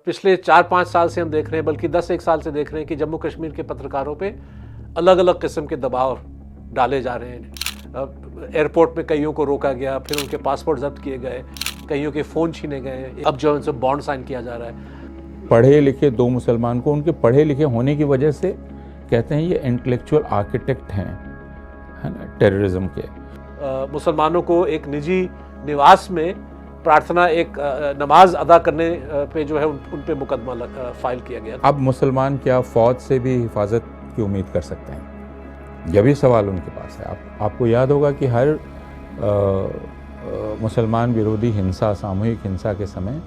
पिछले 4-5 साल से हम देख रहे हैं, बल्कि 10-1 साल से देख रहे हैं कि जम्मू कश्मीर के पत्रकारों पे अलग अलग किस्म के दबाव डाले जा रहे हैं। एयरपोर्ट में कईयों को रोका गया, फिर उनके पासपोर्ट जब्त किए गए, कईयों के फ़ोन छीने गए, अब जो उनसे बॉन्ड साइन किया जा रहा है। पढ़े लिखे दो मुसलमान को उनके पढ़े लिखे होने की वजह से कहते हैं ये इंटेलेक्चुअल आर्किटेक्ट हैं, है ना, टेररिज्म के। मुसलमानों को एक निजी निवास में प्रार्थना, एक नमाज अदा करने पे जो है उन पे मुकदमा फाइल किया गया। अब मुसलमान क्या फौज से भी हिफाजत की उम्मीद कर सकते हैं? यह भी सवाल उनके पास है। आपको याद होगा कि हर मुसलमान विरोधी हिंसा, सामूहिक हिंसा के समय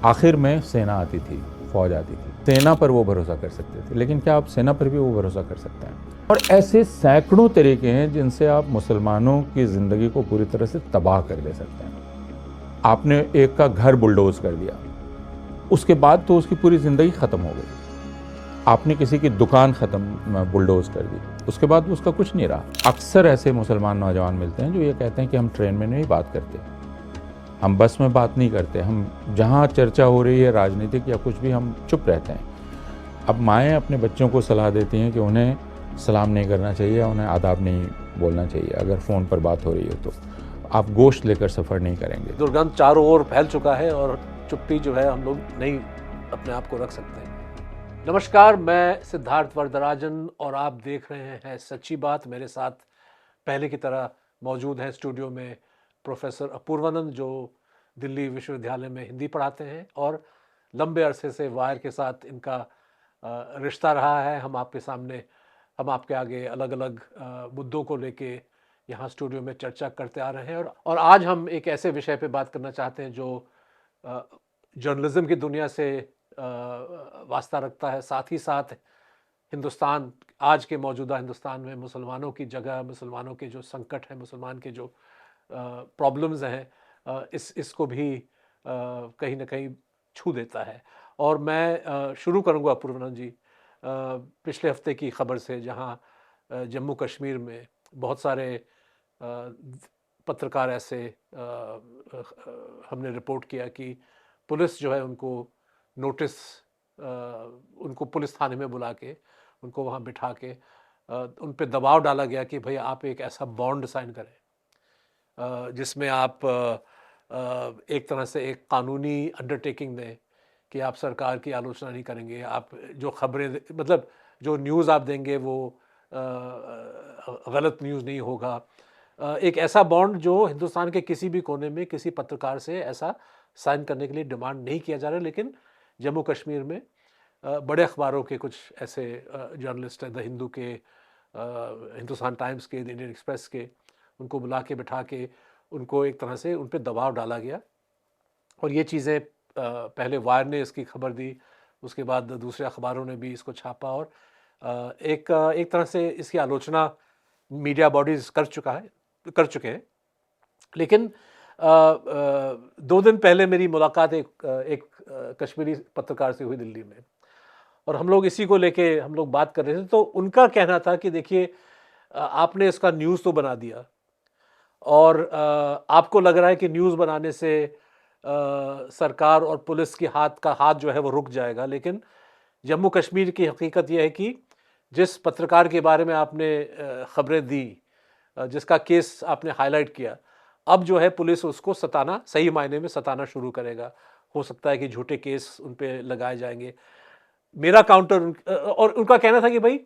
आखिर में सेना आती थी, फौज आती थी। सेना पर वो भरोसा कर सकते थे, लेकिन क्या आप सेना पर भी वो भरोसा कर सकते हैं? और ऐसे सैकड़ों तरीके हैं जिनसे आप मुसलमानों की ज़िंदगी को पूरी तरह से तबाह कर दे सकते हैं। आपने एक का घर बुलडोज कर दिया, उसके बाद तो उसकी पूरी ज़िंदगी ख़त्म हो गई। आपने किसी की दुकान ख़त्म बुलडोज कर दी, उसके बाद उसका कुछ नहीं रहा। अक्सर ऐसे मुसलमान नौजवान मिलते हैं जो ये कहते हैं कि हम ट्रेन में नहीं बात करते, हम बस में बात नहीं करते, हम जहाँ चर्चा हो रही है राजनीतिक या कुछ भी, हम चुप रहते हैं। अब माएँ अपने बच्चों को सलाह देती हैं कि उन्हें सलाम नहीं करना चाहिए, उन्हें आदाब नहीं बोलना चाहिए अगर फ़ोन पर बात हो रही हो तो। आप गोश्त लेकर सफ़र नहीं करेंगे। दुर्गंध चारों ओर फैल चुका है और चुप्पी जो है हम लोग नहीं अपने आप को रख सकते। नमस्कार, मैं सिद्धार्थ वरदराजन और आप देख रहे हैं सच्ची बात। मेरे साथ पहले की तरह मौजूद हैं स्टूडियो में प्रोफेसर अपूर्वानंद, जो दिल्ली विश्वविद्यालय में हिंदी पढ़ाते हैं और लंबे अरसे से वायर के साथ इनका रिश्ता रहा है। हम आपके आगे अलग अलग मुद्दों को लेके यहाँ स्टूडियो में चर्चा करते आ रहे हैं और आज हम एक ऐसे विषय पे बात करना चाहते हैं जो जर्नलिज्म की दुनिया से वास्ता रखता है, साथ ही साथ हिंदुस्तान, आज के मौजूदा हिंदुस्तान में मुसलमानों की जगह, मुसलमानों के जो संकट है, मुसलमान के जो प्रॉब्लम्स हैं, इसको भी कहीं ना कहीं छू देता है। और मैं शुरू करूंगा अपूर्वानंद जी पिछले हफ्ते की खबर से, जहां जम्मू कश्मीर में बहुत सारे पत्रकार ऐसे हमने रिपोर्ट किया कि पुलिस जो है उनको नोटिस, उनको पुलिस थाने में बुला के उनको वहाँ बिठा के उन पे दबाव डाला गया कि भाई आप एक ऐसा बॉन्ड साइन करें जिसमें आप एक तरह से एक कानूनी अंडरटेकिंग दें कि आप सरकार की आलोचना नहीं करेंगे, आप जो खबरें, मतलब जो न्यूज़ आप देंगे वो गलत न्यूज़ नहीं होगा। एक ऐसा बॉन्ड जो हिंदुस्तान के किसी भी कोने में किसी पत्रकार से ऐसा साइन करने के लिए डिमांड नहीं किया जा रहा है, लेकिन जम्मू कश्मीर में बड़े अखबारों के कुछ ऐसे जर्नलिस्ट हैं, द हिंदू के, हिंदुस्तान टाइम्स के, द इंडियन एक्सप्रेस के, उनको बुला के बिठा के उनको एक तरह से उन पर दबाव डाला गया। और ये चीज़ें पहले वायर ने इसकी खबर दी, उसके बाद दूसरे अखबारों ने भी इसको छापा और एक तरह से इसकी आलोचना मीडिया बॉडीज़ कर चुके हैं। लेकिन 2 दिन पहले मेरी मुलाकात एक कश्मीरी पत्रकार से हुई दिल्ली में, और हम लोग इसी को लेके हम लोग बात कर रहे थे। तो उनका कहना था कि देखिए, आपने इसका न्यूज़ तो बना दिया और आपको लग रहा है कि न्यूज़ बनाने से सरकार और पुलिस की हाथ जो है वो रुक जाएगा, लेकिन जम्मू कश्मीर की हकीकत यह है कि जिस पत्रकार के बारे में आपने खबरें दी, जिसका केस आपने हाईलाइट किया, अब जो है पुलिस उसको सताना, सही मायने में सताना शुरू करेगा। हो सकता है कि झूठे केस उन पे लगाए जाएंगे। मेरा काउंटर, और उनका कहना था कि भाई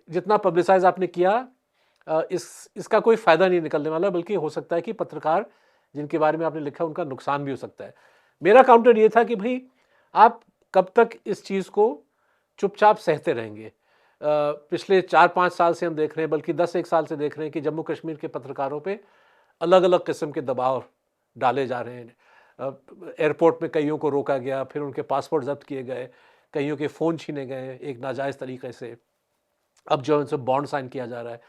जितना पब्लिसाइज आपने किया, इसका कोई फ़ायदा नहीं निकलने वाला, बल्कि हो सकता है कि पत्रकार जिनके बारे में आपने लिखा उनका नुकसान भी हो सकता है। मेरा काउंटर ये था कि भाई आप कब तक इस चीज़ को चुपचाप सहते रहेंगे? पिछले 4-5 साल से हम देख रहे हैं, बल्कि 10-1 साल से देख रहे हैं कि जम्मू कश्मीर के पत्रकारों पे अलग अलग किस्म के दबाव डाले जा रहे हैं। एयरपोर्ट में कईयों को रोका गया, फिर उनके पासपोर्ट जब्त किए गए, कईयों के फ़ोन छीने गए एक नाजायज़ तरीके से, अब जो है उनसे बॉन्ड साइन किया जा रहा है।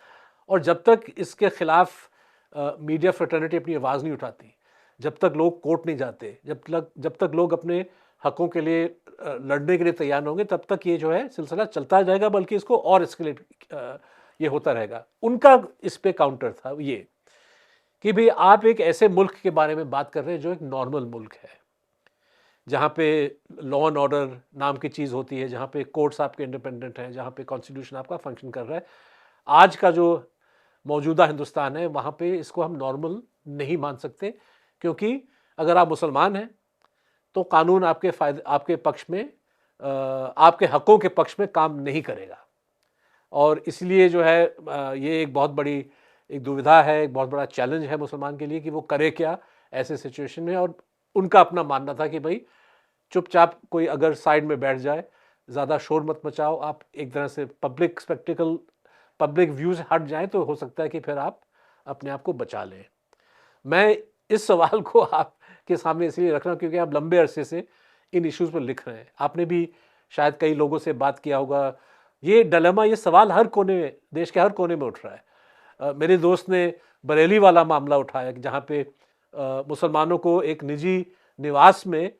और जब तक इसके खिलाफ मीडिया फ्रेटर्निटी अपनी आवाज़ नहीं उठाती, जब तक लोग कोर्ट नहीं जाते, जब तक लोग अपने हकों के लिए लड़ने के लिए तैयार होंगे, तब तक ये जो है सिलसिला चलता जाएगा, बल्कि इसको और एस्केलेट ये होता रहेगा। उनका इस पे काउंटर था ये कि भाई आप एक ऐसे मुल्क के बारे में बात कर रहे हैं जो एक नॉर्मल मुल्क है, जहाँ पे लॉ एंड ऑर्डर नाम की चीज़ होती है, जहाँ पे कोर्ट्स आपके इंडिपेंडेंट हैं, जहाँ पे कॉन्स्टिट्यूशन आपका फंक्शन कर रहा है, आज का जो मौजूदा हिंदुस्तान है वहाँ पे इसको हम नॉर्मल नहीं मान सकते, क्योंकि अगर आप मुसलमान हैं तो कानून आपके फायदे, आपके पक्ष में, आपके हकों के पक्ष में काम नहीं करेगा। और इसलिए जो है ये एक बहुत बड़ी एक दुविधा है, एक बहुत बड़ा चैलेंज है मुसलमान के लिए कि वो करे क्या ऐसे सिचुएशन में। और उनका अपना मानना था कि भाई चुपचाप कोई अगर साइड में बैठ जाए, ज़्यादा शोर मत मचाओ, आप एक तरह से पब्लिक स्पेक्टिकल, पब्लिक व्यू से हट जाएं तो हो सकता है कि फिर आप अपने आप को बचा लें। मैं इस सवाल को आपके सामने इसलिए रख रहा हूँ क्योंकि आप लंबे अरसे से इन इश्यूज़ पर लिख रहे हैं। आपने भी शायद कई लोगों से बात किया होगा। ये डिलेमा, ये सवाल हर कोने में, देश के हर कोने में उठ रहा है। मेरे दोस्त ने बरेली वाला मामला उठाया कि जहाँ पे मुसलमानों को एक निजी निवास में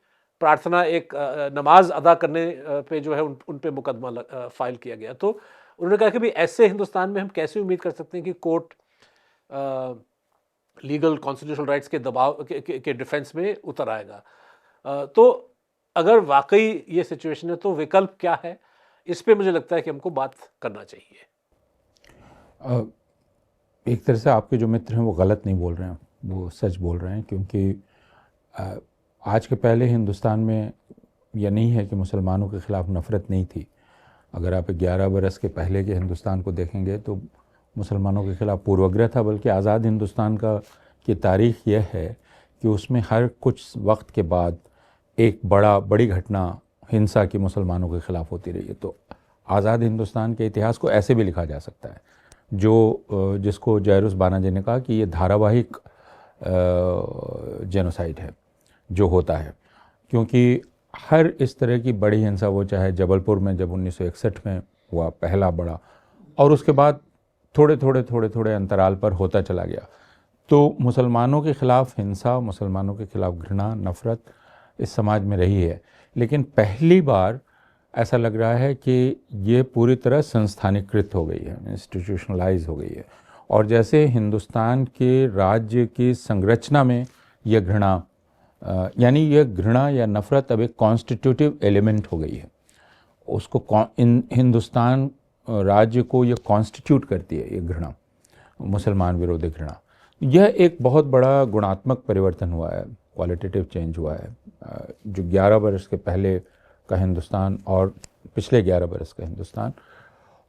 प्रार्थना, एक नमाज अदा करने पे जो है उन पे मुकदमा फाइल किया गया। तो उन्होंने कहा कि भाई ऐसे हिंदुस्तान में हम कैसे उम्मीद कर सकते हैं कि कोर्ट लीगल कॉन्स्टिट्यूशनल राइट्स के दबाव के डिफेंस में उतर आएगा। तो अगर वाकई ये सिचुएशन है तो विकल्प क्या है, इस पे मुझे लगता है कि हमको बात करना चाहिए। एक तरह से आपके जो मित्र हैं वो गलत नहीं बोल रहे हैं, वो सच बोल रहे हैं, क्योंकि आज के पहले हिंदुस्तान में यह नहीं है कि मुसलमानों के ख़िलाफ़ नफ़रत नहीं थी। अगर आप 11 बरस के पहले के हिंदुस्तान को देखेंगे तो मुसलमानों के ख़िलाफ़ पूर्वाग्रह था, बल्कि आज़ाद हिंदुस्तान की तारीख़ यह है कि उसमें हर कुछ वक्त के बाद एक बड़ी घटना हिंसा की मुसलमानों के ख़िलाफ़ होती रही है। तो आज़ाद हिंदुस्तान के इतिहास को ऐसे भी लिखा जा सकता है, जिसको जयरुस बानाजी ने कहा कि ये धारावाहिक जेनोसाइड है जो होता है, क्योंकि हर इस तरह की बड़ी हिंसा, वो चाहे जबलपुर में जब 1961 में हुआ पहला बड़ा, और उसके बाद थोड़े अंतराल पर होता चला गया, तो मुसलमानों के ख़िलाफ़ हिंसा, मुसलमानों के ख़िलाफ़ घृणा, नफ़रत इस समाज में रही है। लेकिन पहली बार ऐसा लग रहा है कि ये पूरी तरह संस्थानीकृत हो गई है, इंस्टीट्यूशनलाइज हो गई है, और जैसे हिंदुस्तान के राज्य की संरचना में यह घृणा, यानी यह घृणा या नफ़रत अब एक कॉन्स्टिट्यूटिव एलिमेंट हो गई है। उसको हिंदुस्तान राज्य को यह कॉन्स्टिट्यूट करती है, ये घृणा, मुसलमान विरोधी घृणा। यह एक बहुत बड़ा गुणात्मक परिवर्तन हुआ है, क्वालिटेटिव चेंज हुआ है, जो 11 बरस के पहले का हिंदुस्तान और पिछले 11 बरस का हिंदुस्तान।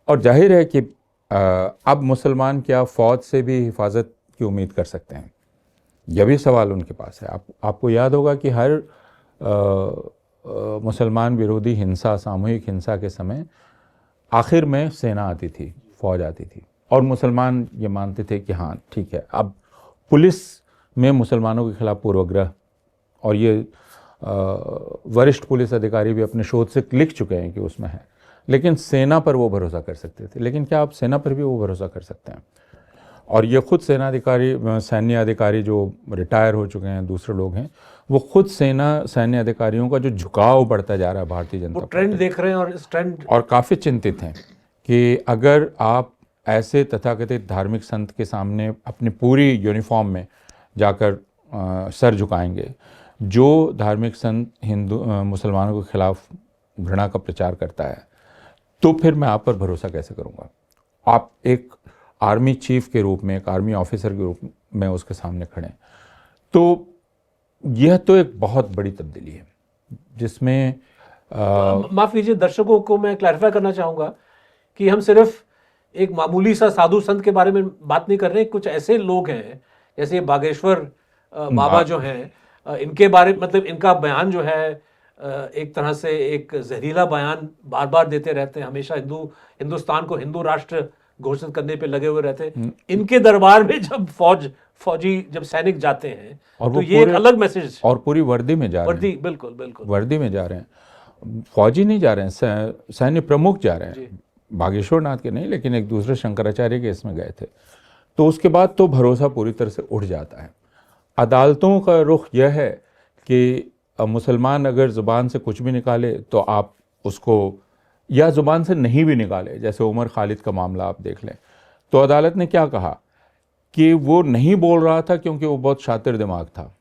और जाहिर है कि अब मुसलमान क्या फ़ौज से भी हिफाजत की उम्मीद कर सकते हैं, यह भी सवाल उनके पास है। आपको याद होगा कि हर मुसलमान विरोधी हिंसा, सामूहिक हिंसा के समय आखिर में सेना आती थी, फ़ौज आती थी, और मुसलमान ये मानते थे कि हाँ ठीक है, अब पुलिस में मुसलमानों के ख़िलाफ़ पूर्वाग्रह, और ये वरिष्ठ पुलिस अधिकारी भी अपने शोध से लिख चुके हैं कि उसमें है, लेकिन सेना पर वो भरोसा कर सकते थे। लेकिन क्या आप सेना पर भी वो भरोसा कर सकते हैं? और ये खुद सैन्य अधिकारी जो रिटायर हो चुके हैं, दूसरे लोग हैं, वो खुद सैन्य अधिकारियों का जो झुकाव बढ़ता जा रहा है भारतीय जनता पार्टी, ट्रेंड देख रहे हैं, और इस ट्रेंड, और काफ़ी चिंतित हैं कि अगर आप ऐसे तथाकथित धार्मिक संत के सामने अपनी पूरी यूनिफॉर्म में जाकर सर झुकाएंगे, जो धार्मिक संत मुसलमानों के खिलाफ घृणा का प्रचार करता है, तो फिर मैं आप पर भरोसा कैसे करूँगा? आप एक आर्मी चीफ के रूप में, एक आर्मी ऑफिसर के रूप में उसके सामने खड़े। तो यह तो एक बहुत बड़ी तब्दीली है जिसमें माफ़ कीजिए, दर्शकों को मैं क्लैरिफाई करना चाहूँगा कि हम सिर्फ एक मामूली सा साधु संत के बारे में बात नहीं कर रहे। कुछ ऐसे लोग हैं जैसे बागेश्वर बाबा जो हैं, इनके बारे, मतलब इनका बयान जो है एक तरह से एक जहरीला बयान बार बार देते रहते हैं, हमेशा हिंदुस्तान को हिंदू राष्ट्र घोषित करने पे लगे हुए रहते हैं। इनके दरबार में जब फौजी जब सैनिक जाते हैं और तो ये एक अलग मैसेज, और पूरी वर्दी में जा रहे हैं, बिल्कुल वर्दी में जा रहे हैं, फौजी नहीं जा रहे हैं, सैन्य प्रमुख जा रहे हैं, बागेश्वर नाथ के नहीं, लेकिन एक दूसरे शंकराचार्य के इसमें गए थे। तो उसके बाद तो भरोसा पूरी तरह से उठ जाता है। अदालतों का रुख यह है कि मुसलमान अगर ज़ुबान से कुछ भी निकाले तो आप उसको, या ज़ुबान से नहीं भी निकाले, जैसे उमर खालिद का मामला आप देख लें, तो अदालत ने क्या कहा कि वो नहीं बोल रहा था क्योंकि वो बहुत शातिर दिमाग था,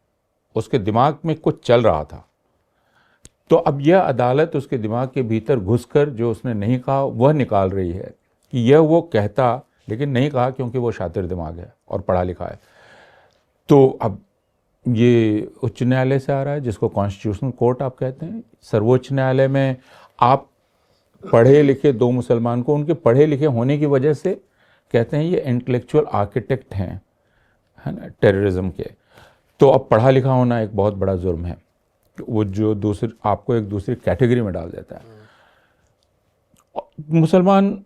उसके दिमाग में कुछ चल रहा था, तो अब यह अदालत उसके दिमाग के भीतर घुसकर जो उसने नहीं कहा वह निकाल रही है कि यह वो कहता, लेकिन नहीं कहा क्योंकि वो शातिर दिमाग है और पढ़ा लिखा है। तो अब ये उच्च न्यायालय से आ रहा है, जिसको कॉन्स्टिट्यूशनल कोर्ट आप कहते हैं। सर्वोच्च न्यायालय में आप पढ़े लिखे दो मुसलमान को उनके पढ़े लिखे होने की वजह से कहते हैं ये इंटेलेक्चुअल आर्किटेक्ट हैं, है ना, टेररिज्म के। तो अब पढ़ा लिखा होना एक बहुत बड़ा जुर्म है, वो जो दूसरी आपको एक दूसरी कैटेगरी में डाल देता है। मुसलमान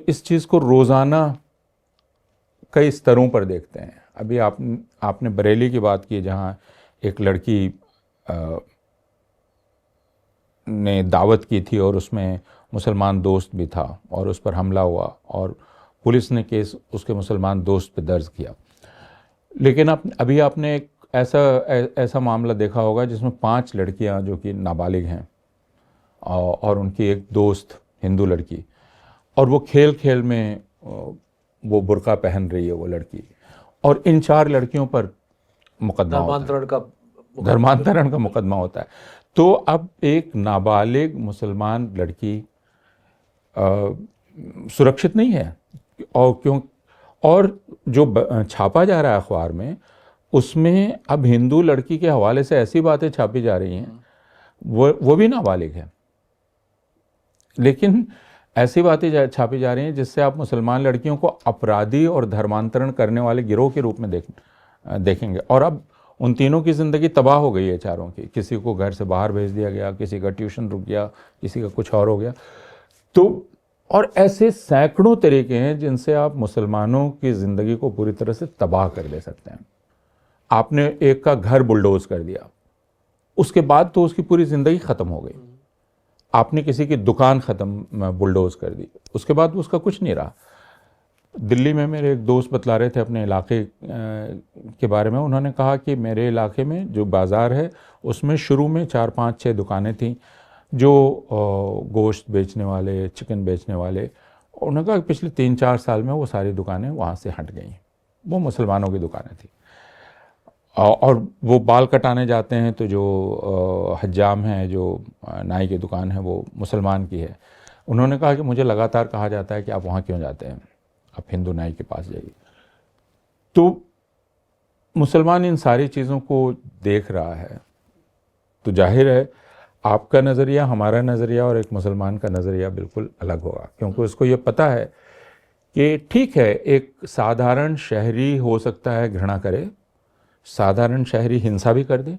इस चीज़ को रोज़ाना कई स्तरों पर देखते हैं। अभी आपने बरेली की बात की, जहाँ एक लड़की ने दावत की थी और उसमें मुसलमान दोस्त भी था और उस पर हमला हुआ और पुलिस ने केस उसके मुसलमान दोस्त पे दर्ज किया। लेकिन अभी आपने एक ऐसा मामला देखा होगा जिसमें 5 लड़कियां जो कि नाबालिग हैं और उनकी एक दोस्त हिंदू लड़की, और वो खेल खेल में वो बुर्का पहन रही है वो लड़की, और इन 4 लड़कियों पर मुकदमा धर्मांतरण का मुकदमा होता है। तो अब एक नाबालिग मुसलमान लड़की सुरक्षित नहीं है, और क्यों, और जो छापा जा रहा है अखबार में उसमें अब हिंदू लड़की के हवाले से ऐसी बातें छापी जा रही हैं, वो भी नाबालिग है, लेकिन ऐसी बातें छापी जा रही हैं जिससे आप मुसलमान लड़कियों को अपराधी और धर्मांतरण करने वाले गिरोह के रूप में देखेंगे। और अब उन तीनों की ज़िंदगी तबाह हो गई है, चारों की। किसी को घर से बाहर भेज दिया गया, किसी का ट्यूशन रुक गया, किसी का कुछ और हो गया। तो और ऐसे सैकड़ों तरीके हैं जिनसे आप मुसलमानों की ज़िंदगी को पूरी तरह से तबाह कर दे सकते हैं। आपने एक का घर बुलडोज कर दिया, उसके बाद तो उसकी पूरी ज़िंदगी ख़त्म हो गई। आपने किसी की दुकान ख़त्म बुलडोज कर दी, उसके बाद उसका कुछ नहीं रहा। दिल्ली में मेरे एक दोस्त बतला रहे थे अपने इलाके के बारे में। उन्होंने कहा कि मेरे इलाके में जो बाज़ार है उसमें शुरू में 4, 5, 6 दुकानें थीं जो गोश्त बेचने वाले, चिकन बेचने वाले। उन्होंने कहा कि पिछले 3-4 साल में वो सारी दुकानें वहाँ से हट गई। वो मुसलमानों की दुकानें थी। और वो बाल कटाने जाते हैं तो जो हज्जाम है, जो नाई की दुकान है, वो मुसलमान की है। उन्होंने कहा कि मुझे लगातार कहा जाता है कि आप वहाँ क्यों जाते हैं, आप हिंदू नाई के पास जाइए। तो मुसलमान इन सारी चीज़ों को देख रहा है, तो जाहिर है आपका नज़रिया, हमारा नज़रिया और एक मुसलमान का नज़रिया बिल्कुल अलग होगा, क्योंकि उसको ये पता है कि ठीक है, एक साधारण शहरी हो सकता है घृणा करे, साधारण शहरी हिंसा भी कर दे,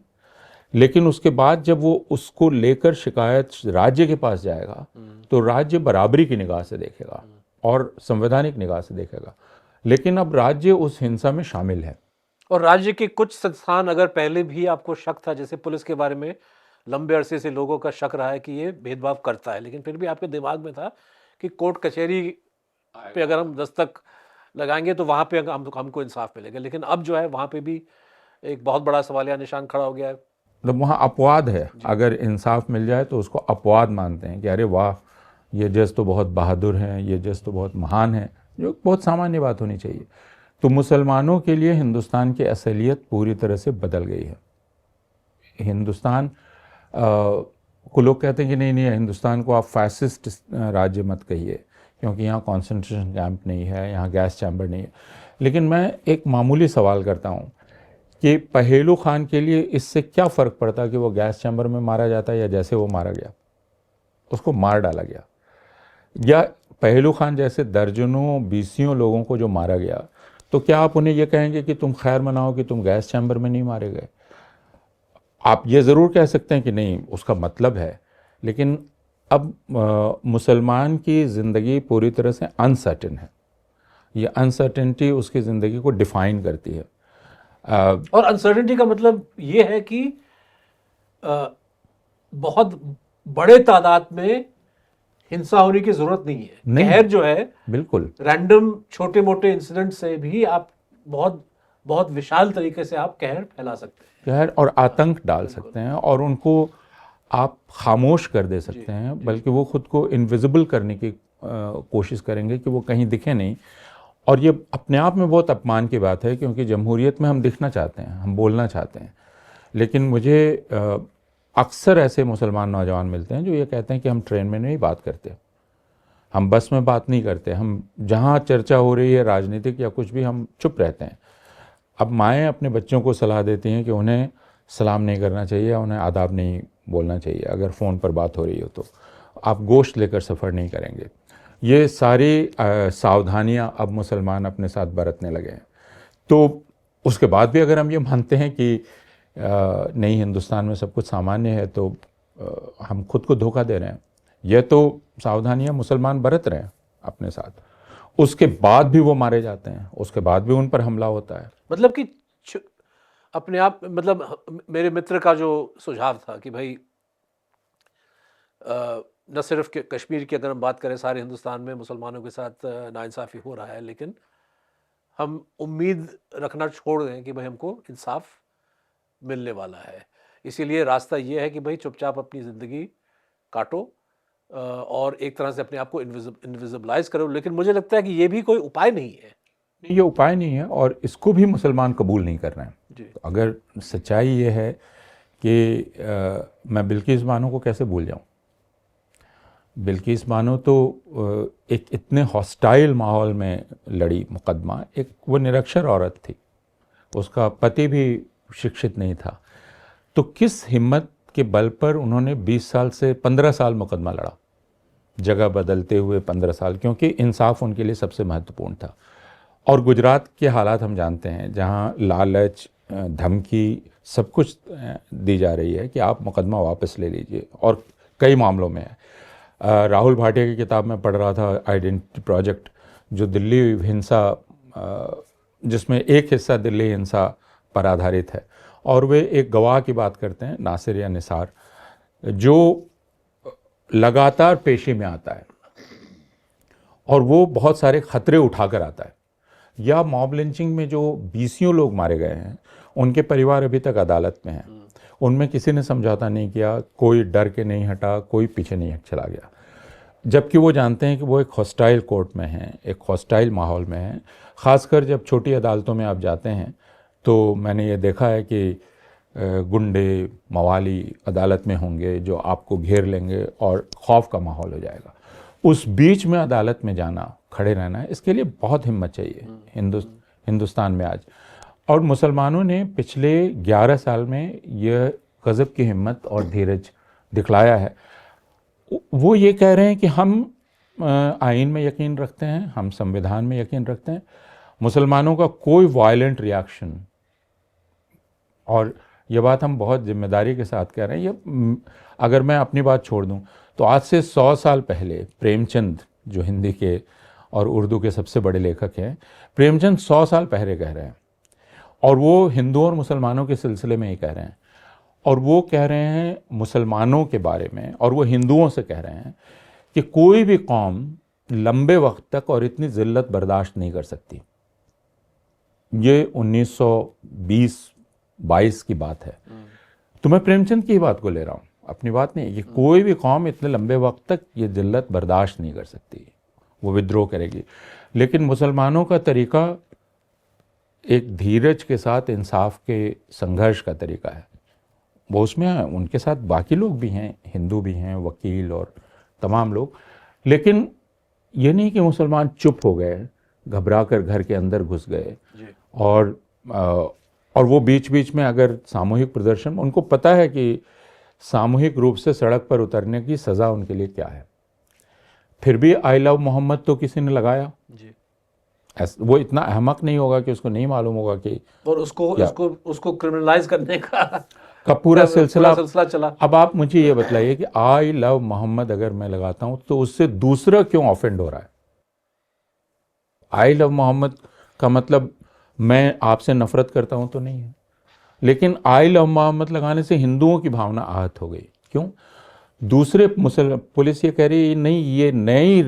लेकिन उसके बाद जब वो उसको लेकर शिकायत राज्य के पास जाएगा तो राज्य बराबरी की निगाह से देखेगा और संवैधानिक निगाह से देखेगा। लेकिन अब राज्य उस हिंसा में शामिल है। और राज्य के कुछ संस्थान, अगर पहले भी आपको शक था, जैसे पुलिस के बारे में लंबे अरसे से लोगों का शक रहा है कि ये भेदभाव करता है, लेकिन फिर भी आपके दिमाग में था कि कोर्ट कचहरी पे अगर हम दस्तक लगाएंगे तो वहाँ पे हमको इंसाफ मिलेगा। लेकिन अब जो है वहाँ पे भी एक बहुत बड़ा सवालिया निशान खड़ा हो गया है। तो वहाँ अपवाद है, अगर इंसाफ मिल जाए तो उसको अपवाद मानते हैं कि अरे वाह, ये जज तो बहुत बहादुर हैं, ये जज तो बहुत महान है, जो बहुत सामान्य बात होनी चाहिए। तो मुसलमानों के लिए हिंदुस्तान की असलियत पूरी तरह से बदल गई है। हिंदुस्तान को लोग कहते हैं कि नहीं नहीं, हिंदुस्तान को आप फैसिस्ट राज्य मत कहिए, क्योंकि यहाँ कॉन्सेंट्रेशन कैंप नहीं है, यहाँ गैस चैम्बर नहीं है। लेकिन मैं एक मामूली सवाल करता हूँ कि पहेलू खान के लिए इससे क्या फ़र्क पड़ता कि वो गैस चैम्बर में मारा जाता है या जैसे वो मारा गया, उसको मार डाला गया, या पहेलू खान जैसे दर्जनों बीसियों लोगों को जो मारा गया, तो क्या आप उन्हें ये कहेंगे कि तुम खैर मनाओ कि तुम गैस चैम्बर में नहीं मारे गए? आप ये ज़रूर कह सकते हैं कि नहीं, उसका मतलब है। लेकिन अब मुसलमान की ज़िंदगी पूरी तरह से अनसर्टेन है। ये अनसर्टेनिटी उसकी ज़िंदगी को डिफ़ाइन करती है। और अनसर्टेनिटी का मतलब ये है कि बहुत बड़े तादाद में हिंसा होने की जरूरत नहीं है। कहर जो है बिल्कुल रैंडम छोटे मोटे इंसिडेंट से भी आप बहुत बहुत विशाल तरीके से आप कहर फैला सकते हैं, कहर और आतंक डाल सकते हैं, और उनको आप खामोश कर दे सकते हैं, बल्कि वो खुद को इनविजिबल करने की कोशिश करेंगे कि वो कहीं दिखे नहीं। और ये अपने आप में बहुत अपमान की बात है, क्योंकि जमहूरियत में हम दिखना चाहते हैं, हम बोलना चाहते हैं। लेकिन मुझे अक्सर ऐसे मुसलमान नौजवान मिलते हैं जो ये कहते हैं कि हम ट्रेन में नहीं बात करते, हम बस में बात नहीं करते, हम जहाँ चर्चा हो रही है राजनीतिक या कुछ भी हम चुप रहते हैं। अब माएँ अपने बच्चों को सलाह देती हैं कि उन्हें सलाम नहीं करना चाहिए, उन्हें आदाब नहीं बोलना चाहिए, अगर फ़ोन पर बात हो रही हो तो आप गोश्त लेकर सफ़र नहीं करेंगे। ये सारी सावधानियाँ अब मुसलमान अपने साथ बरतने लगे हैं। तो उसके बाद भी अगर हम ये मानते हैं कि नहीं हिंदुस्तान में सब कुछ सामान्य है, तो हम खुद को धोखा दे रहे हैं। यह तो सावधानियां मुसलमान बरत रहे हैं अपने साथ, उसके बाद भी वो मारे जाते हैं, उसके बाद भी उन पर हमला होता है। मतलब कि अपने आप, मतलब मेरे मित्र का जो सुझाव था कि भाई न सिर्फ कश्मीर की अगर हम बात करें, सारे हिंदुस्तान में मुसलमानों के साथ नाइंसाफ़ी हो रहा है, लेकिन हम उम्मीद रखना छोड़ दें कि भाई हमको इंसाफ मिलने वाला है। इसीलिए रास्ता ये है कि भाई चुपचाप अपनी ज़िंदगी काटो और एक तरह से अपने आप को इनविजिबलाइज करो। लेकिन मुझे लगता है कि ये भी कोई उपाय नहीं है। ये उपाय नहीं है और इसको भी मुसलमान कबूल नहीं कर रहे हैं। तो अगर सच्चाई ये है कि मैं बिल्किस बानो को कैसे भूल जाऊं। बिल्किस बानो तो एक इतने हॉस्टाइल माहौल में लड़ी मुकदमा, एक वो निरक्षर औरत थी, उसका पति भी शिक्षित नहीं था, तो किस हिम्मत के बल पर उन्होंने 20 साल से 15 साल मुकदमा लड़ा, जगह बदलते हुए 15 साल, क्योंकि इंसाफ उनके लिए सबसे महत्वपूर्ण था। और गुजरात के हालात हम जानते हैं, जहां लालच, धमकी सब कुछ दी जा रही है कि आप मुकदमा वापस ले लीजिए, और कई मामलों में है। राहुल भाटिया की किताब में पढ़ रहा था, आइडेंटिटी प्रोजेक्ट, जो दिल्ली हिंसा, जिसमें एक हिस्सा दिल्ली हिंसा पर आधारित है, और वे एक गवाह की बात करते हैं, नासिर या निसार, जो लगातार पेशी में आता है और वो बहुत सारे खतरे उठाकर आता है। या मॉब लिंचिंग में जो 20 लोग मारे गए हैं, उनके परिवार अभी तक अदालत में हैं, उनमें किसी ने समझौता नहीं किया, कोई डर के नहीं हटा, कोई पीछे नहीं हट चला गया, जबकि वो जानते हैं कि वो एक हॉस्टाइल कोर्ट में हैं, एक हॉस्टाइल माहौल में हैं। ख़ासकर जब छोटी अदालतों में आप जाते हैं तो मैंने ये देखा है कि गुंडे मवाली अदालत में होंगे जो आपको घेर लेंगे और खौफ का माहौल हो जाएगा। उस बीच में अदालत में जाना, खड़े रहना है, इसके लिए बहुत हिम्मत चाहिए हिंदुस्तान में आज। और मुसलमानों ने पिछले 11 साल में यह गज़ब की हिम्मत और धीरज दिखलाया है। वो ये कह रहे हैं कि हम आइन में यकीन रखते हैं, हम संविधान में यकीन रखते हैं, मुसलमानों का कोई वायलेंट रिएक्शन, और ये बात हम बहुत जिम्मेदारी के साथ कह रहे हैं। ये अगर मैं अपनी बात छोड़ दूं तो आज से 100 साल पहले प्रेमचंद, जो हिंदी के और उर्दू के सबसे बड़े लेखक हैं, प्रेमचंद 100 साल पहले कह रहे हैं, और वो हिंदुओं और मुसलमानों के सिलसिले में ही कह रहे हैं। और वो कह रहे हैं मुसलमानों के बारे में, और वो हिंदुओं से कह रहे हैं कि कोई भी कौम लंबे वक्त तक और इतनी ज़िल्लत बर्दाश्त नहीं कर सकती। ये 1920-22 की बात है। तो मैं प्रेमचंद की बात को ले रहा हूँ, अपनी बात नहीं। कि कोई भी कौम इतने लंबे वक्त तक ये ज़िल्लत बर्दाश्त नहीं कर सकती, वो विद्रोह करेगी। लेकिन मुसलमानों का तरीका एक धीरज के साथ इंसाफ के संघर्ष का तरीका है। वो उसमें उनके साथ बाकी लोग भी हैं, हिंदू भी हैं, वकील और तमाम लोग। लेकिन ये नहीं कि मुसलमान चुप हो गए, घबरा कर घर के अंदर घुस गए, और वो बीच बीच में अगर सामूहिक प्रदर्शन, उनको पता है कि सामूहिक रूप से सड़क पर उतरने की सज़ा उनके लिए क्या है, फिर भी आई लव मोहम्मद तो किसी ने लगाया जी। वो इतना अहमक नहीं होगा कि उसको नहीं मालूम होगा कि, और उसको क्रिमिनलाइज करने का पूरा सिलसिला चला। अब आप मुझे ये बताइए कि आई लव मोहम्मद अगर मैं लगाता हूं तो उससे दूसरा क्यों ऑफेंड हो रहा है? आई लव मोहम्मद का मतलब मैं आपसे नफरत करता हूं तो नहीं है, लेकिन आई लव मोहम्मद लगाने से हिंदुओं की भावना आहत हो गई। क्यों? दूसरे पुलिस ये कह रही है नहीं, ये नई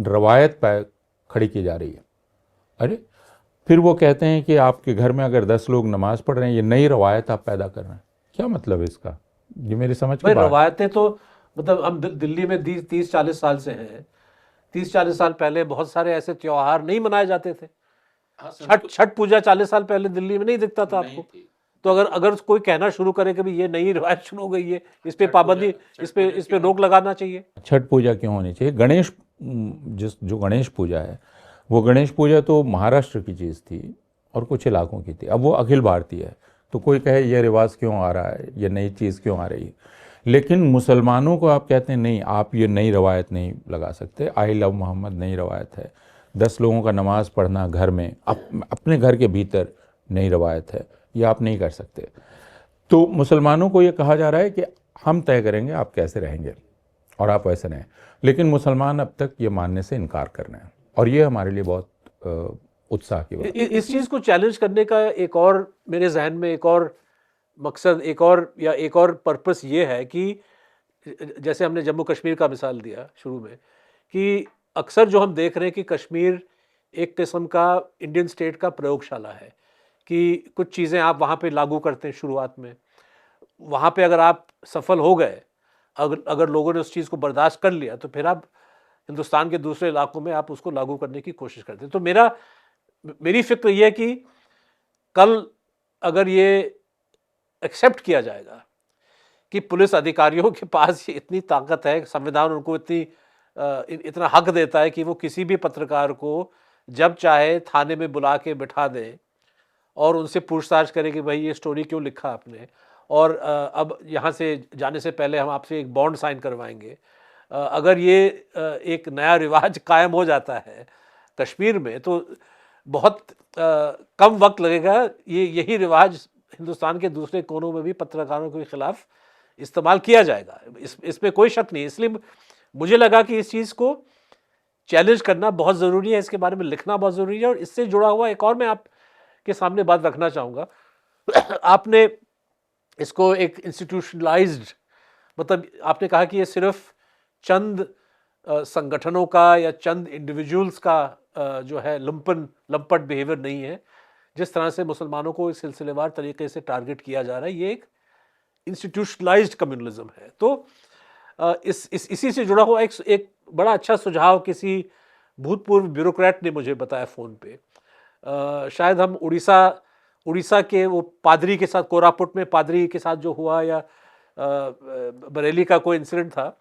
रवायत खड़ी की जा रही है। अरे फिर वो कहते हैं कि आपके घर में अगर 10 लोग नमाज पढ़ रहे हैं, ये नई रवायत आप पैदा कर रहे हैं। क्या मतलब है इसका? ये मेरी समझ की बात। रवायतें तो मतलब हम दिल्ली में 30-40 साल से हैं। 30-40 साल पहले बहुत सारे ऐसे त्योहार नहीं मनाए जाते थे। छठ पूजा 40 साल पहले दिल्ली में नहीं दिखता था आपको। तो अगर अगर कोई कहना शुरू करे कि भाई ये नई रिवायत शुरू हो गई है, इस पे पाबंदी, इस पे रोक लगाना चाहिए। छठ पूजा क्यों होनी चाहिए? गणेश जो गणेश पूजा है, वो गणेश पूजा तो महाराष्ट्र की चीज़ थी और कुछ इलाकों की थी, अब वो अखिल भारतीय है। तो कोई कहे ये रिवाज क्यों आ रहा है, ये नई चीज़ क्यों आ रही है, लेकिन मुसलमानों को आप कहते हैं नहीं, आप ये नई रवायत नहीं लगा सकते। आई लव मोहम्मद नई रवायत है, 10 लोगों का नमाज़ पढ़ना घर में अपने घर के भीतर नई रवायत है, ये आप नहीं कर सकते। तो मुसलमानों को ये कहा जा रहा है कि हम तय करेंगे आप कैसे रहेंगे और आप वैसे रहें, लेकिन मुसलमान अब तक ये मानने से इनकार कर रहे हैं और ये हमारे लिए बहुत उत्साह की बात। इस चीज़ को चैलेंज करने का एक और मेरे जहन में एक और मकसद, एक और पर्पस ये है कि जैसे हमने जम्मू कश्मीर का मिसाल दिया शुरू में, कि अक्सर जो हम देख रहे हैं कि कश्मीर एक किस्म का इंडियन स्टेट का प्रयोगशाला है, कि कुछ चीज़ें आप वहाँ पे लागू करते हैं शुरुआत में, वहाँ पे अगर आप सफल हो गए, अगर लोगों ने उस चीज़ को बर्दाश्त कर लिया, तो फिर आप हिंदुस्तान के दूसरे इलाकों में आप उसको लागू करने की कोशिश करते हैं। तो मेरी फिक्र ये है कि कल अगर ये एक्सेप्ट किया जाएगा कि पुलिस अधिकारियों के पास ये इतनी ताकत है, संविधान उनको इतना हक देता है कि वो किसी भी पत्रकार को जब चाहे थाने में बुला के बिठा दें और उनसे पूछताछ करें कि भाई ये स्टोरी क्यों लिखा आपने, और अब यहाँ से जाने से पहले हम आपसे एक बॉन्ड साइन करवाएंगे। अगर ये एक नया रिवाज कायम हो जाता है कश्मीर में, तो बहुत कम वक्त लगेगा यही रिवाज हिंदुस्तान के दूसरे कोनों में भी पत्रकारों के खिलाफ इस्तेमाल किया जाएगा। इसमें कोई शक नहीं। इसलिए मुझे लगा कि इस चीज़ को चैलेंज करना बहुत ज़रूरी है, इसके बारे में लिखना बहुत ज़रूरी है। और इससे जुड़ा हुआ एक और मैं आपके सामने बात रखना चाहूँगा। आपने इसको एक इंस्टीट्यूशनलाइज्ड, मतलब आपने कहा कि ये सिर्फ चंद संगठनों का या चंद इंडिविजुअल्स का जो है लंपट बिहेवियर नहीं है। जिस तरह से मुसलमानों को इस सिलसिलेवार तरीके से टारगेट किया जा रहा है, ये एक इंस्टीट्यूशनलाइज्ड कम्युनलिज्म है। तो इसी से जुड़ा हुआ एक बड़ा अच्छा सुझाव किसी भूतपूर्व ब्यूरोक्रेट ने मुझे बताया फ़ोन पे। शायद हम उड़ीसा के वो पादरी के साथ, कोरापुट में पादरी के साथ जो हुआ, या बरेली का कोई इंसिडेंट था,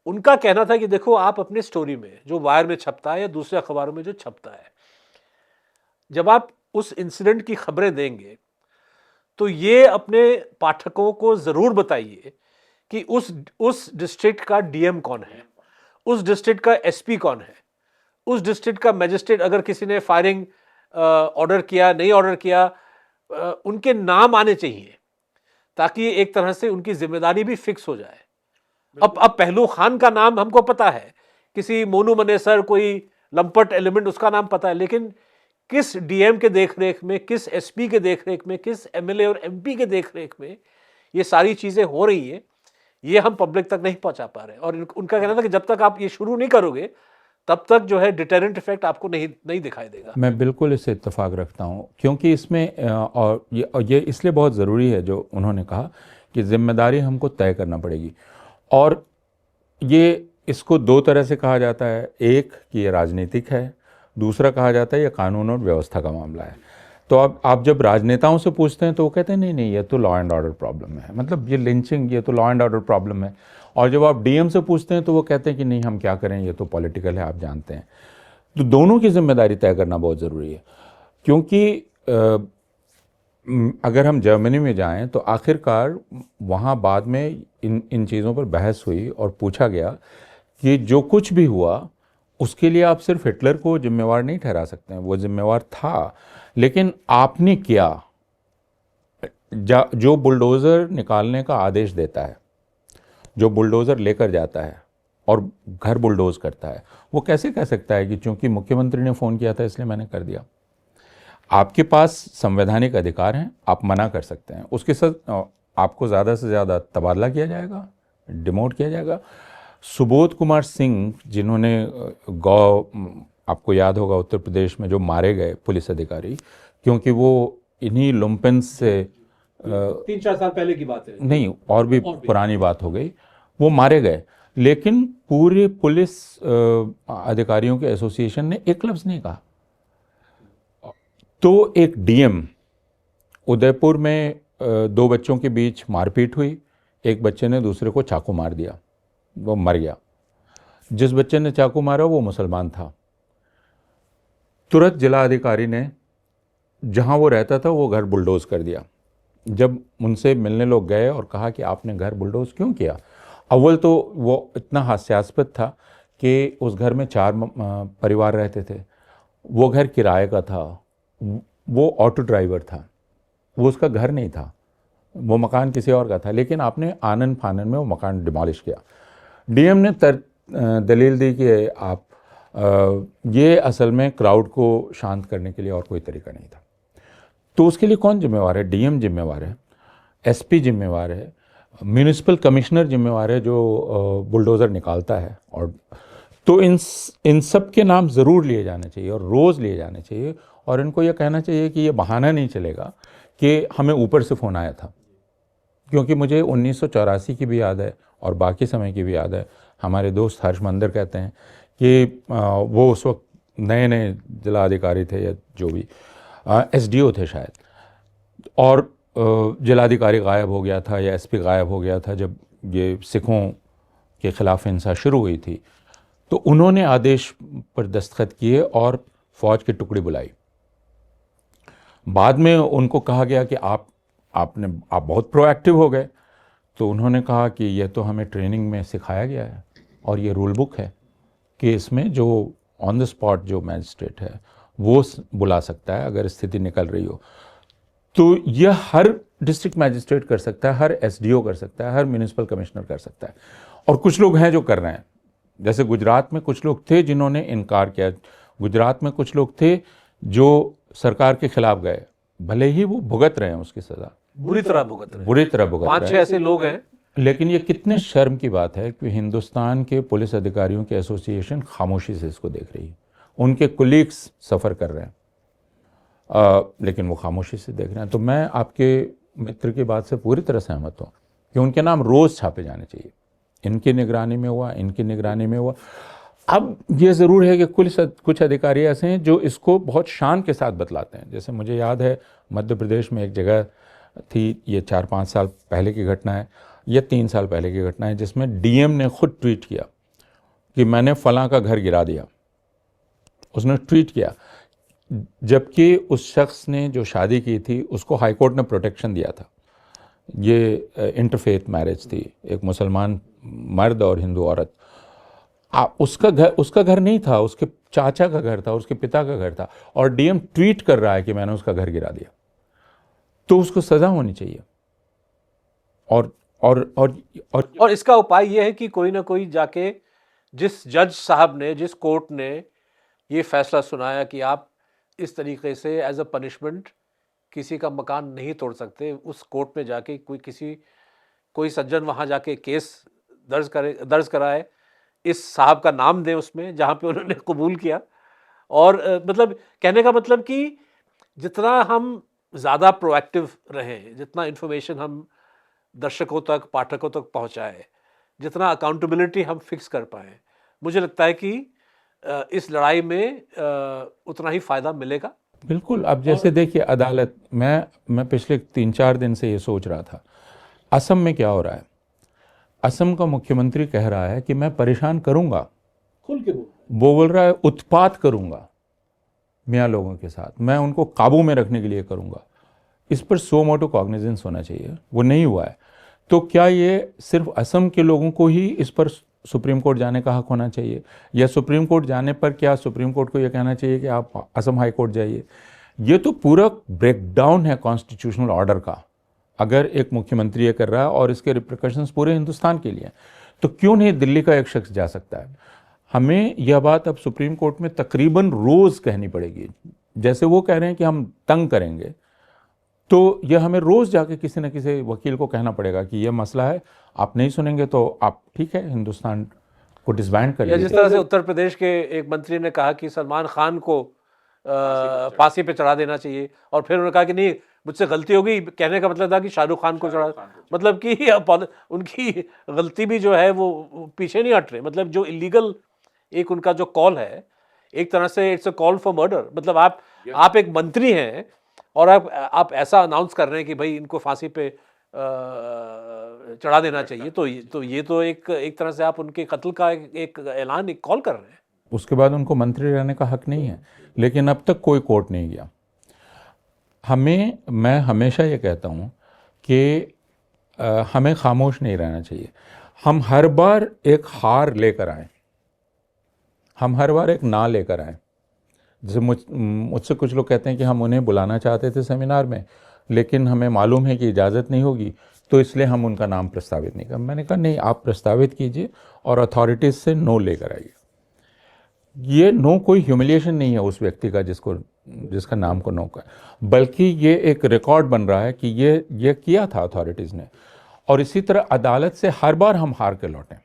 उनका कहना था कि देखो, आप अपने स्टोरी में जो वायर में छपता है या दूसरे अखबारों में जो छपता है, जब आप उस इंसिडेंट की खबरें देंगे तो ये अपने पाठकों को ज़रूर बताइए कि उस डिस्ट्रिक्ट का डीएम कौन है, उस डिस्ट्रिक्ट का एसपी कौन है, उस डिस्ट्रिक्ट का मजिस्ट्रेट, अगर किसी ने फायरिंग ऑर्डर किया, नहीं ऑर्डर किया, उनके नाम आने चाहिए, ताकि एक तरह से उनकी जिम्मेदारी भी फिक्स हो जाए। अब पहलू खान का नाम हमको पता है, किसी मोनू मनेसर, कोई लंपट एलिमेंट, उसका नाम पता है, लेकिन किस डीएम के देखरेख में, किस एसपी के देखरेख में, किस एमएलए और एमपी के देखरेख में ये सारी चीज़ें हो रही हैं, ये हम पब्लिक तक नहीं पहुंचा पा रहे। और उनका कहना था कि जब तक आप ये शुरू नहीं करोगे, तब तक जो है डिटेरेंट इफेक्ट आपको नहीं दिखाई देगा। मैं बिल्कुल इससे इत्तेफाक रखता हूँ, क्योंकि इसमें और ये इसलिए बहुत ज़रूरी है जो उन्होंने कहा कि जिम्मेदारी हमको तय करना पड़ेगी। और ये इसको दो तरह से कहा जाता है, एक कि ये राजनीतिक है, दूसरा कहा जाता है ये कानून और व्यवस्था का मामला है। तो अब आप जब राजनेताओं से पूछते हैं तो वो कहते हैं नहीं ये तो लॉ एंड ऑर्डर प्रॉब्लम है, मतलब ये लिंचिंग, ये तो लॉ एंड ऑर्डर प्रॉब्लम है। और जब आप डीएम से पूछते हैं तो वो कहते हैं कि नहीं हम क्या करें, ये तो पॉलिटिकल है, आप जानते हैं। तो दोनों की जिम्मेदारी तय करना बहुत ज़रूरी है, क्योंकि अगर हम जर्मनी में जाएं तो आखिरकार वहाँ बाद में इन चीज़ों पर बहस हुई और पूछा गया कि जो कुछ भी हुआ उसके लिए आप सिर्फ हिटलर को जिम्मेवार नहीं ठहरा सकते हैं, वो जिम्मेवार था, लेकिन आपने क्या, जो बुलडोज़र निकालने का आदेश देता है, जो बुलडोज़र लेकर जाता है और घर बुलडोज़ करता है, वो कैसे कह सकता है कि चूंकि मुख्यमंत्री ने फ़ोन किया था इसलिए मैंने कर दिया। आपके पास संवैधानिक अधिकार हैं, आप मना कर सकते हैं, उसके साथ आपको ज़्यादा से ज़्यादा तबादला किया जाएगा, डिमोट किया जाएगा। सुबोध कुमार सिंह, जिन्होंने आपको याद होगा उत्तर प्रदेश में जो मारे गए पुलिस अधिकारी, क्योंकि वो इन्हीं लुम्पेंस से 3-4 साल पहले की बात है, नहीं और भी पुरानी बात हो गई, वो मारे गए, लेकिन पूरे पुलिस अधिकारियों के एसोसिएशन ने एक लफ्ज़ नहीं कहा। तो एक डीएम उदयपुर में दो बच्चों के बीच मारपीट हुई, एक बच्चे ने दूसरे को चाकू मार दिया, वो मर गया। जिस बच्चे ने चाकू मारा वो मुसलमान था। तुरंत जिला अधिकारी ने जहां वो रहता था वो घर बुलडोज कर दिया। जब उनसे मिलने लोग गए और कहा कि आपने घर बुलडोज क्यों किया, अव्वल तो वो इतना हास्यास्पद था कि उस घर में 4 परिवार रहते थे, वो घर किराए का था, वो ऑटो ड्राइवर था, वो उसका घर नहीं था, वो मकान किसी और का था, लेकिन आपने आनन फानन में वो मकान डिमोलिश किया। डीएम ने दलील दी कि आप ये असल में क्राउड को शांत करने के लिए और कोई तरीका नहीं था। तो उसके लिए कौन जिम्मेवार है? डीएम जिम्मेवार है, एसपी जिम्मेवार है, म्यूनिसिपल कमिश्नर जिम्मेवार है जो बुलडोज़र निकालता है। और तो इन सब के नाम ज़रूर लिए जाने चाहिए और रोज़ लिए जाने चाहिए, और इनको ये कहना चाहिए कि ये बहाना नहीं चलेगा कि हमें ऊपर से फ़ोन आया था। क्योंकि मुझे 1984 की भी याद है और बाकी समय की भी याद है। हमारे दोस्त हर्ष मंदर कहते हैं कि वो उस वक्त नए नए जिला अधिकारी थे या जो भी एसडीओ थे शायद, और जिलाधिकारी गायब हो गया था या एसपी गायब हो गया था जब ये सिखों के खिलाफ हिंसा शुरू हुई थी। तो उन्होंने आदेश पर दस्तखत किए और फौज की टुकड़ी बुलाई। बाद में उनको कहा गया कि आप बहुत प्रोएक्टिव हो गए। तो उन्होंने कहा कि यह तो हमें ट्रेनिंग में सिखाया गया है और ये रूल बुक है कि इसमें जो ऑन द स्पॉट जो मैजिस्ट्रेट है वो बुला सकता है अगर स्थिति निकल रही हो। तो यह हर डिस्ट्रिक्ट मैजिस्ट्रेट कर सकता है, हर एसडीओ कर सकता है, हर म्यूनिसिपल कमिश्नर कर सकता है। और कुछ लोग हैं जो कर रहे हैं, जैसे गुजरात में कुछ लोग थे जिन्होंने इनकार किया। गुजरात में कुछ लोग थे जो सरकार के खिलाफ गए, भले ही वो भुगत रहे हैं उसकी सज़ा, बुरी तरह भुगत रहे, 5-6 ऐसे लोग हैं। लेकिन ये कितने शर्म की बात है कि हिंदुस्तान के पुलिस अधिकारियों की एसोसिएशन खामोशी से इसको देख रही है। उनके कुलीग्स सफ़र कर रहे हैं, लेकिन वो खामोशी से देख रहे हैं। तो मैं आपके मित्र की बात से पूरी तरह सहमत हूँ कि उनके नाम रोज़ छापे जाने चाहिए। इनकी निगरानी में हुआ, इनकी निगरानी में हुआ। अब ये ज़रूर है कि कुछ अधिकारी ऐसे हैं जो इसको बहुत शान के साथ बतलाते हैं। जैसे मुझे याद है मध्य प्रदेश में एक जगह थी, ये 4-5 साल पहले की घटना है या 3 साल पहले की घटना है, जिसमें डीएम ने खुद ट्वीट किया कि मैंने फलां का घर गिरा दिया। उसने ट्वीट किया, जबकि उस शख्स ने जो शादी की थी उसको हाईकोर्ट ने प्रोटेक्शन दिया था। ये इंटरफेथ मैरिज थी, एक मुसलमान मर्द और हिंदू औरत। उसका घर नहीं था, उसके चाचा का घर था, उसके पिता का घर था, और डीएम ट्वीट कर रहा है कि मैंने उसका घर गिरा दिया। तो उसको सजा होनी चाहिए। और इसका उपाय यह है कि कोई ना कोई जाके, जिस जज साहब ने, जिस कोर्ट ने ये फैसला सुनाया कि आप इस तरीके से एज अ पनिशमेंट किसी का मकान नहीं तोड़ सकते, उस कोर्ट में जाके कोई सज्जन वहाँ जाके केस दर्ज कराए, इस साहब का नाम दें उसमें जहाँ पे उन्होंने कबूल किया। और मतलब कहने का मतलब कि जितना हम ज़्यादा प्रोएक्टिव रहें, जितना इन्फॉर्मेशन हम दर्शकों तक, पाठकों तक पहुँचाएं, जितना अकाउंटेबिलिटी हम फिक्स कर पाएँ, मुझे लगता है कि इस लड़ाई में उतना ही फ़ायदा मिलेगा। बिल्कुल। अब जैसे देखिए अदालत, मैं पिछले 3-4 दिन से ये सोच रहा था, असम में क्या हो रहा है। असम का मुख्यमंत्री कह रहा है कि मैं परेशान करूंगा, खुल के वो बोल रहा है उत्पात करूंगा मियाँ लोगों के साथ, मैं उनको काबू में रखने के लिए करूंगा। इस पर सो मोटो कॉग्निजेंस होना चाहिए, वो नहीं हुआ है। तो क्या ये सिर्फ असम के लोगों को ही इस पर सुप्रीम कोर्ट जाने का हक होना चाहिए, या सुप्रीम कोर्ट जाने पर क्या सुप्रीम कोर्ट को यह कहना चाहिए कि आप असम हाई कोर्ट जाइए? ये तो पूरा ब्रेकडाउन है कॉन्स्टिट्यूशनल ऑर्डर का, अगर एक मुख्यमंत्री ये कर रहा है, और इसके रिप्रिकॉशंस पूरे हिंदुस्तान के लिए। तो क्यों नहीं दिल्ली का एक शख्स जा सकता है? हमें यह बात अब सुप्रीम कोर्ट में तकरीबन रोज़ कहनी पड़ेगी। जैसे वो कह रहे हैं कि हम तंग करेंगे, तो यह हमें रोज़ जाके किसी न किसी वकील को कहना पड़ेगा कि यह मसला है, आप नहीं सुनेंगे तो आप ठीक है हिंदुस्तान को डिसबैंड कर लीजिए। जिस तरह से उत्तर प्रदेश के एक मंत्री ने कहा कि सलमान खान को फांसी पे चढ़ा देना चाहिए, और फिर उन्होंने कहा कि नहीं मुझसे गलती हो गई, कहने का मतलब था कि शाहरुख खान को चढ़ा, मतलब कि उनकी गलती भी जो है वो पीछे नहीं हट रहे। मतलब जो इलीगल एक उनका जो कॉल है, एक तरह से it's a call for murder. मतलब आप एक मंत्री हैं और आप ऐसा अनाउंस कर रहे हैं कि भाई इनको फांसी पे चढ़ा देना चाहिए, तो ये तो एक तरह से आप उनके कत्ल का एक ऐलान, एक कॉल कर रहे हैं। उसके बाद उनको मंत्री रहने का हक नहीं है, लेकिन अब तक कोई कोर्ट नहीं गया। मैं हमेशा ये कहता हूँ कि हमें खामोश नहीं रहना चाहिए। हम हर बार एक हार लेकर आए, हम हर बार एक ना लेकर आए। जैसे मुझसे कुछ लोग कहते हैं कि हम उन्हें बुलाना चाहते थे सेमिनार में, लेकिन हमें मालूम है कि इजाज़त नहीं होगी, तो इसलिए हम उनका नाम प्रस्तावित नहीं कर। मैंने कहा नहीं, आप प्रस्तावित कीजिए और अथॉरिटीज़ से नो लेकर आइए। ये नो कोई ह्यूमिलिएशन नहीं है उस व्यक्ति का जिसका नाम को नो का, बल्कि ये एक रिकॉर्ड बन रहा है कि ये किया था अथॉरिटीज़ ने। और इसी तरह अदालत से हर बार हम हार के लौटें,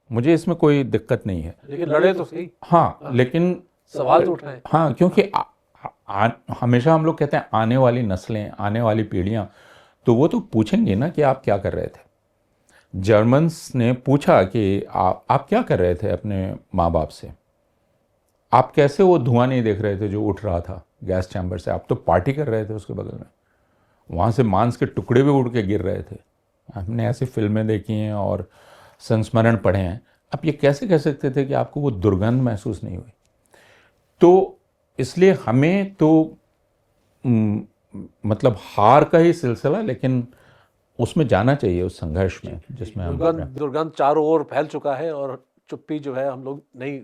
मुझे इसमें कोई दिक्कत नहीं है। लेकिन लड़े तो सही। हाँ, लेकिन सवाल तो उठाए। हाँ, क्योंकि हमेशा हम लोग कहते हैं आने वाली नस्लें, आने वाली पीढ़ियाँ, तो वो तो पूछेंगी ना कि आप क्या कर रहे थे। जर्मन्स ने पूछा कि आप क्या कर रहे थे अपने माँ बाप से, आप कैसे वो धुआं नहीं देख रहे थे जो उठ रहा था गैस चैम्बर से, आप तो पार्टी कर रहे थे उसके बगल में, वहाँ से मांस के टुकड़े भी उड़ के गिर रहे थे। हमने ऐसी फिल्में देखी हैं और संस्मरण पढ़े हैं। आप ये कैसे कह सकते थे कि आपको वो दुर्गंध महसूस नहीं हुई? तो इसलिए हमें तो मतलब हार का ही सिलसिला, लेकिन उसमें जाना चाहिए, उस संघर्ष में जिसमें हम दुर्गंध चारों ओर फैल चुका है और चुप्पी जो है हम लोग नहीं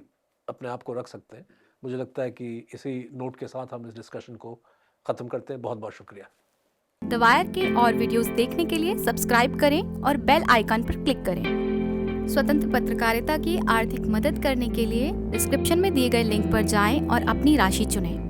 अपने आप को रख सकते। मुझे लगता है कि इसी नोट के साथ हम इस डिस्कशन को ख़त्म करते हैं। बहुत बहुत शुक्रिया। द वायर के और वीडियोस देखने के लिए सब्सक्राइब करें और बेल आइकन पर क्लिक करें। स्वतंत्र पत्रकारिता की आर्थिक मदद करने के लिए डिस्क्रिप्शन में दिए गए लिंक पर जाएं और अपनी राशि चुनें।